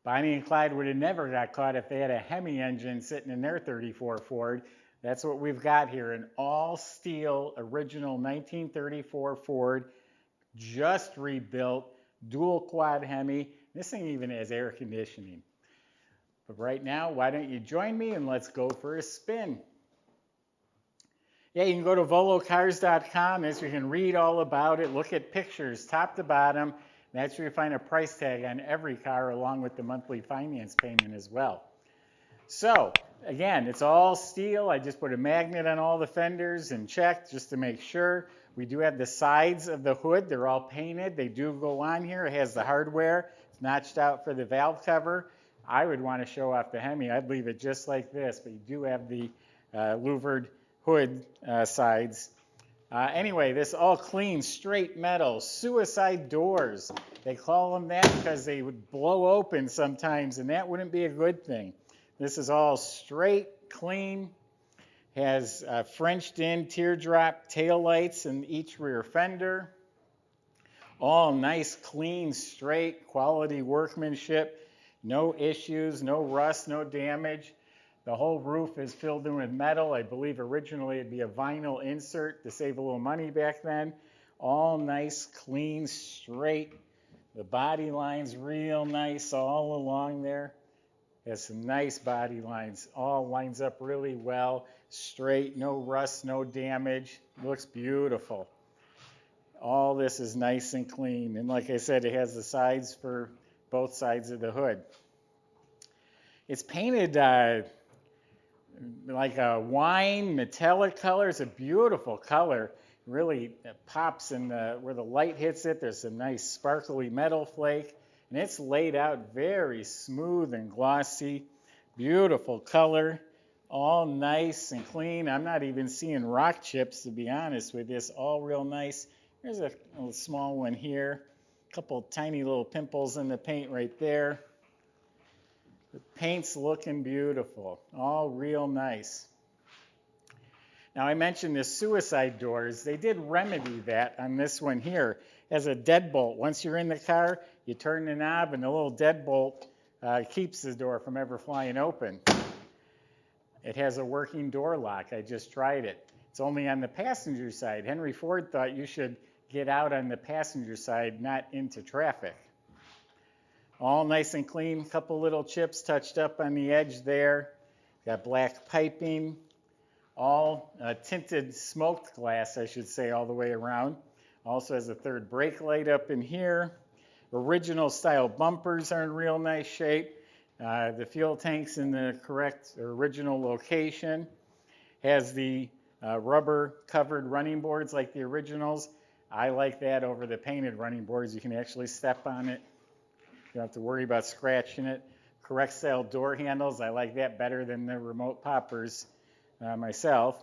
Bonnie and Clyde would have never got caught if they had a Hemi engine sitting in their 34 Ford. That's what we've got here, an all steel original 1934 Ford, just rebuilt, dual quad Hemi. This thing even has air conditioning. But right now, why don't you join me and let's go for a spin. Yeah, you can go to volocars.com. That's where you can read all about it, look at pictures top to bottom. That's where you find a price tag on every car along with the monthly finance payment as well. So, again, it's all steel. I just put a magnet on all the fenders and checked just to make sure. We do have the sides of the hood. They're all painted. They do go on here. It has the hardware. It's notched out for the valve cover. I would want to show off the Hemi. I'd leave it just like this, but you do have the louvered hood sides. Anyway, this all clean, straight metal, suicide doors. They call them that because they would blow open sometimes, and that wouldn't be a good thing. This is all straight, clean, has Frenched in teardrop taillights in each rear fender. All nice, clean, straight, quality workmanship. No issues, no rust, no damage. The whole roof is filled in with metal. I believe originally it'd be a vinyl insert to save a little money back then. All nice, clean, straight. The body line's real nice all along there. Has some nice body lines. All lines up really well. Straight, no rust, no damage. Looks beautiful. All this is nice and clean. And like I said, it has the sides for both sides of the hood. It's painted like a wine metallic color. It's a beautiful color. Really pops in where the light hits it. There's some nice sparkly metal flake. And it's laid out very smooth and glossy. Beautiful color. All nice and clean. I'm not even seeing rock chips, to be honest with you. It's all real nice. There's a little small one here. A couple tiny little pimples in the paint right there. The paint's looking beautiful, all real nice. Now I mentioned the suicide doors. They did remedy that on this one here as a deadbolt. Once you're in the car, you turn the knob and the little deadbolt keeps the door from ever flying open. It has a working door lock. I just tried it. It's only on the passenger side. Henry Ford thought you should get out on the passenger side, not into traffic. All nice and clean, couple little chips touched up on the edge there. Got black piping, all tinted smoked glass, I should say, all the way around. Also has a third brake light up in here. Original style bumpers are in real nice shape. The fuel tank's in the correct original location. Has the rubber covered running boards like the originals. I like that over the painted running boards. You can actually step on it. You don't have to worry about scratching it. Correct style door handles. I like that better than the remote poppers myself.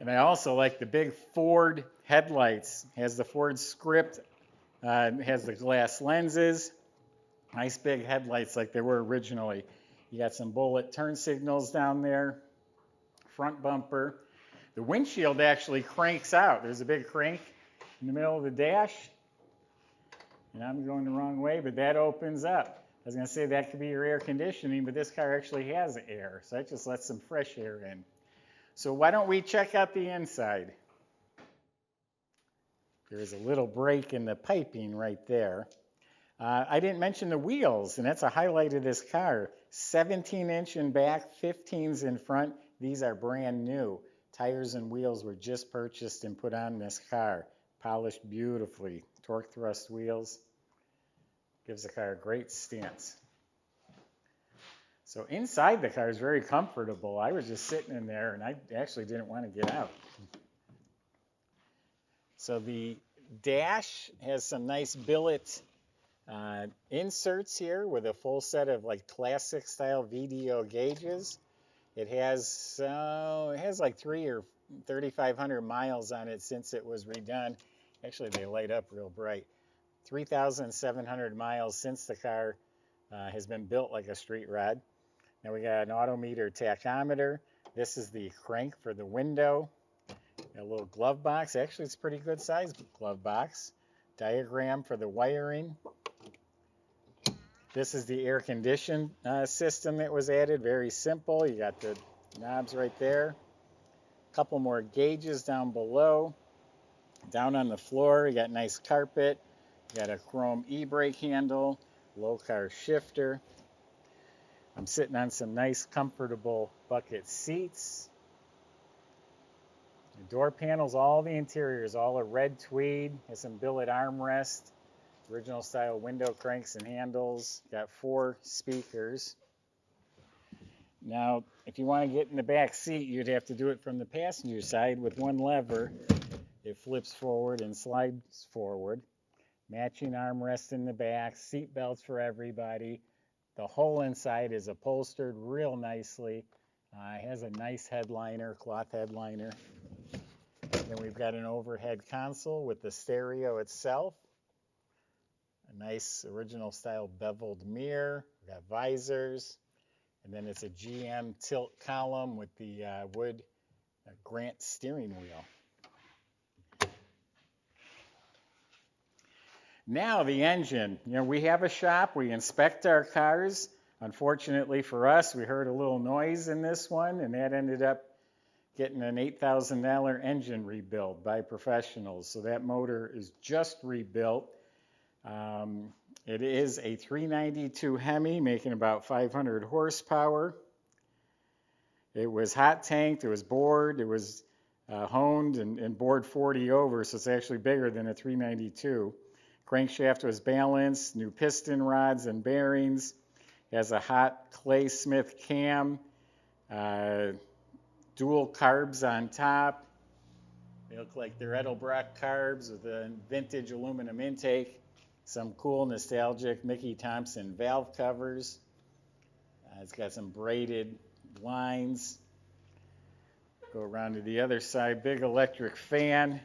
And I also like the big Ford headlights. Has the Ford script. Has the glass lenses. Nice big headlights like they were originally. You got some bullet turn signals down there. Front bumper. The windshield actually cranks out. There's a big crank in the middle of the dash. And I'm going the wrong way, but that opens up. I was going to say that could be your air conditioning, but this car actually has air, so that just lets some fresh air in. So why don't we check out the inside? There's a little break in the piping right there. I didn't mention the wheels, and that's a highlight of this car. 17-inch in back, 15s in front. These are brand new. Tires and wheels were just purchased and put on this car. Polished beautifully. Torque thrust wheels. Gives the car a great stance. So inside the car is very comfortable. I was just sitting in there and I actually didn't want to get out. So the dash has some nice billet inserts here with a full set of like classic style VDO gauges. It has like 3,000 or 3,500 miles on it since it was redone. Actually, they light up real bright. 3,700 miles since the car has been built like a street rod. Now we got an odometer tachometer. This is the crank for the window. A little glove box. Actually, it's a pretty good size glove box. Diagram for the wiring. This is the air condition system that was added. Very simple. You got the knobs right there. A couple more gauges down below. Down on the floor, you got nice carpet. You got a chrome e-brake handle, low car shifter. I'm sitting on some nice comfortable bucket seats. The door panels, all the interiors, all a red tweed. Has some billet armrest. Original style window cranks and handles. Got 4 speakers. Now, if you want to get in the back seat, you'd have to do it from the passenger side with one lever. It flips forward and slides forward. Matching armrest in the back, seat belts for everybody. The whole inside is upholstered real nicely. It has a nice headliner, cloth headliner. Then we've got an overhead console with the stereo itself. A nice original style beveled mirror. We've got visors. And then it's a GM tilt column with the wood Grant steering wheel. Now the engine. You know, we have a shop. We inspect our cars. Unfortunately for us, we heard a little noise in this one, and that ended up getting an $8,000 engine rebuild by professionals. So that motor is just rebuilt. It is a 392 Hemi, making about 500 horsepower. It was hot tanked, it was bored, it was honed and bored 40 over, so it's actually bigger than a 392. Crankshaft was balanced, new piston rods and bearings. It has a hot Clay Smith cam, dual carbs on top. They look like they're Edelbrock carbs with a vintage aluminum intake. Some cool, nostalgic Mickey Thompson valve covers. It's got some braided lines. Go around to the other side. Big electric fan.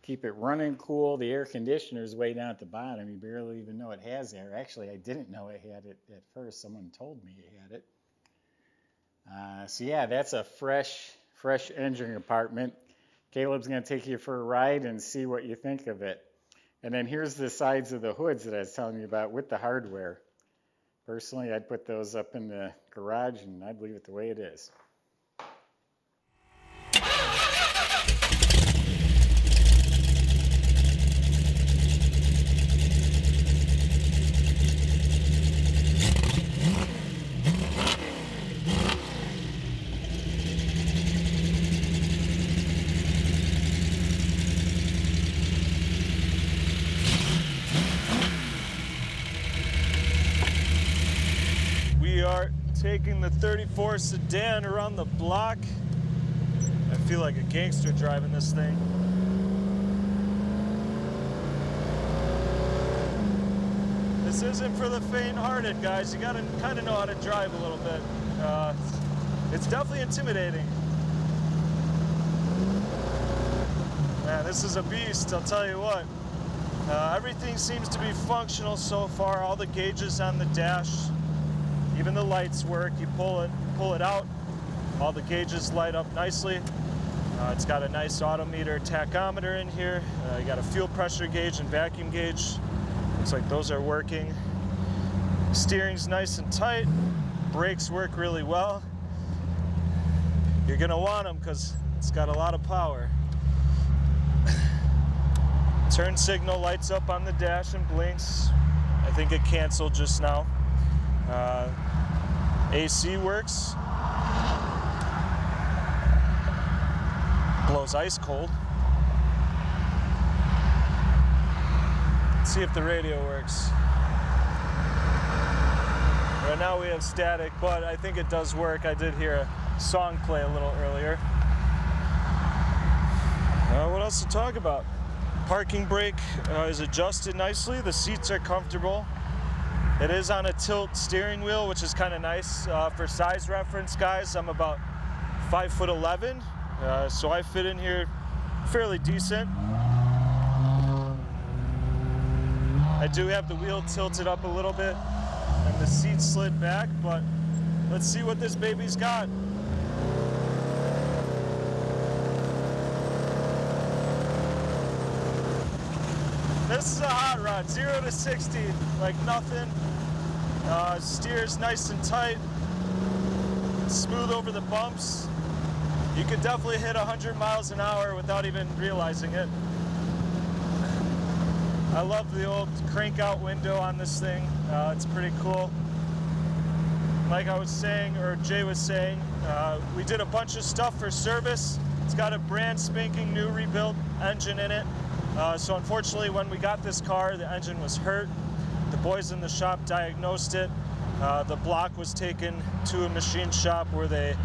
Keep it running cool. The air conditioner's way down at the bottom. You barely even know it has air. Actually, I didn't know it had it at first. Someone told me it had it. So yeah, that's a fresh engine compartment. Caleb's going to take you for a ride and see what you think of it. And then here's the sides of the hoods that I was telling you about with the hardware. Personally, I'd put those up in the garage and I'd leave it the way it is. Taking the 34 Sedan around the block. I feel like a gangster driving this thing. This isn't for the faint-hearted, guys. You gotta kind of know how to drive a little bit. It's definitely intimidating. Man, this is a beast, I'll tell you what. Everything seems to be functional so far. All the gauges on the dash. Even the lights work. You pull it out, all the gauges light up nicely. It's got a nice odometer tachometer in here. You got a fuel pressure gauge and vacuum gauge. Looks like those are working. Steering's nice and tight. Brakes work really well. You're gonna want them because it's got a lot of power. Turn signal lights up on the dash and blinks. I think it canceled just now. AC works. Blows ice cold. Let's see if the radio works. Right now we have static, but I think it does work. I did hear a song play a little earlier. What else to talk about? Parking brake is adjusted nicely. The seats are comfortable. It is on a tilt steering wheel, which is kind of nice. For size reference, guys, I'm about 5'11", so I fit in here fairly decent. I do have the wheel tilted up a little bit and the seat slid back, but let's see what this baby's got. This is a hot rod, 0 to 60, like nothing. Steers nice and tight, smooth over the bumps. You could definitely hit 100 miles an hour without even realizing it. I love the old crank out window on this thing. It's pretty cool. Like I was saying, or Jay was saying, we did a bunch of stuff for service. It's got a brand spanking new rebuilt engine in it. So unfortunately, when we got this car, the engine was hurt. The boys in the shop diagnosed it. The block was taken to a machine shop where they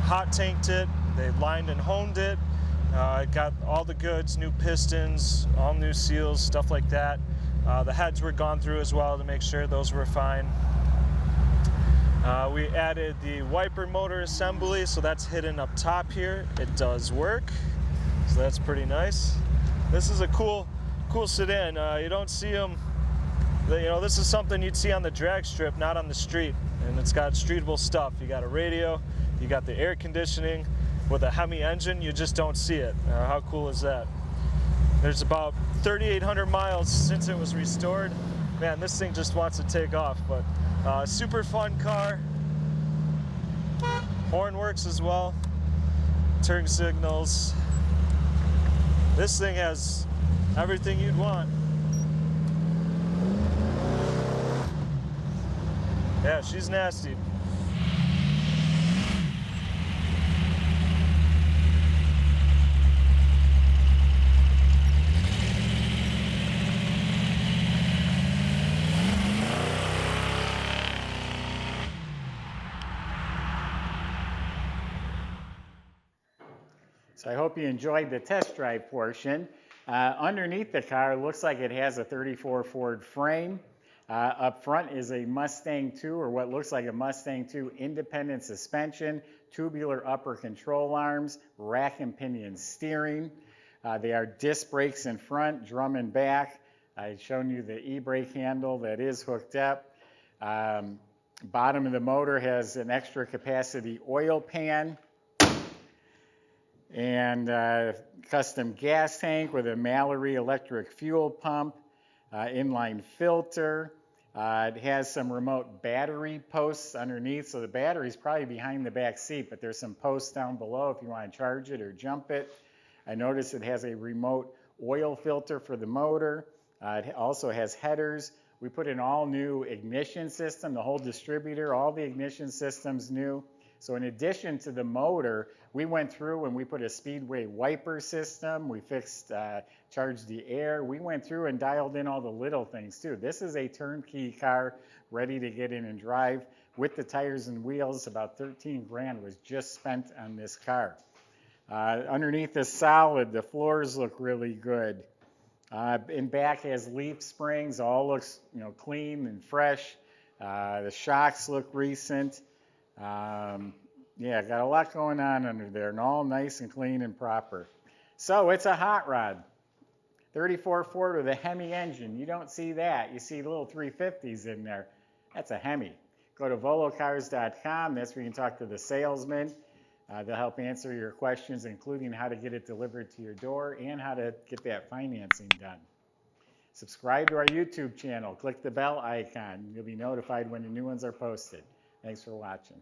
hot tanked it. They lined and honed it. Got all the goods, new pistons, all new seals, stuff like that. The heads were gone through as well to make sure those were fine. We added the wiper motor assembly, so that's hidden up top here. It does work, so that's pretty nice. This is a cool sedan. You don't see them. This is something you'd see on the drag strip, not on the street. And it's got streetable stuff. You got a radio, you got the air conditioning. With a Hemi engine, you just don't see it. How cool is that? There's about 3,800 miles since it was restored. Man, this thing just wants to take off, but super fun car. Horn works as well. Turn signals. This thing has everything you'd want. Yeah, she's nasty. So I hope you enjoyed the test drive portion. Underneath the car, looks like it has a 34 Ford frame. Up front is a Mustang 2, or what looks like a Mustang 2 independent suspension, tubular upper control arms, rack and pinion steering. They are disc brakes in front, drum in back. I've shown you the e-brake handle that is hooked up. Bottom of the motor has an extra capacity oil pan and custom gas tank with a Mallory electric fuel pump, inline filter. It has some remote battery posts underneath, so the battery's probably behind the back seat, but there's some posts down below if you want to charge it or jump it. I noticed it has a remote oil filter for the motor. It also has headers. We put an all-new ignition system, the whole distributor, all the ignition systems new. So in addition to the motor, we went through and we put a speedway wiper system. We fixed, charged the air. We went through and dialed in all the little things too. This is a turnkey car ready to get in and drive. With the tires and wheels, about 13 grand was just spent on this car. Underneath is solid. The floors look really good. In back has leaf springs. All looks clean and fresh. The shocks look recent. Yeah, got a lot going on under there, and all nice and clean and proper. So it's a hot rod. 34 Ford with a Hemi engine. You don't see that. You see little 350s in there. That's a Hemi. Go to volocars.com. That's where you can talk to the salesman. They'll help answer your questions, including how to get it delivered to your door and how to get that financing done. Subscribe to our YouTube channel. Click the bell icon. You'll be notified when the new ones are posted. Thanks for watching.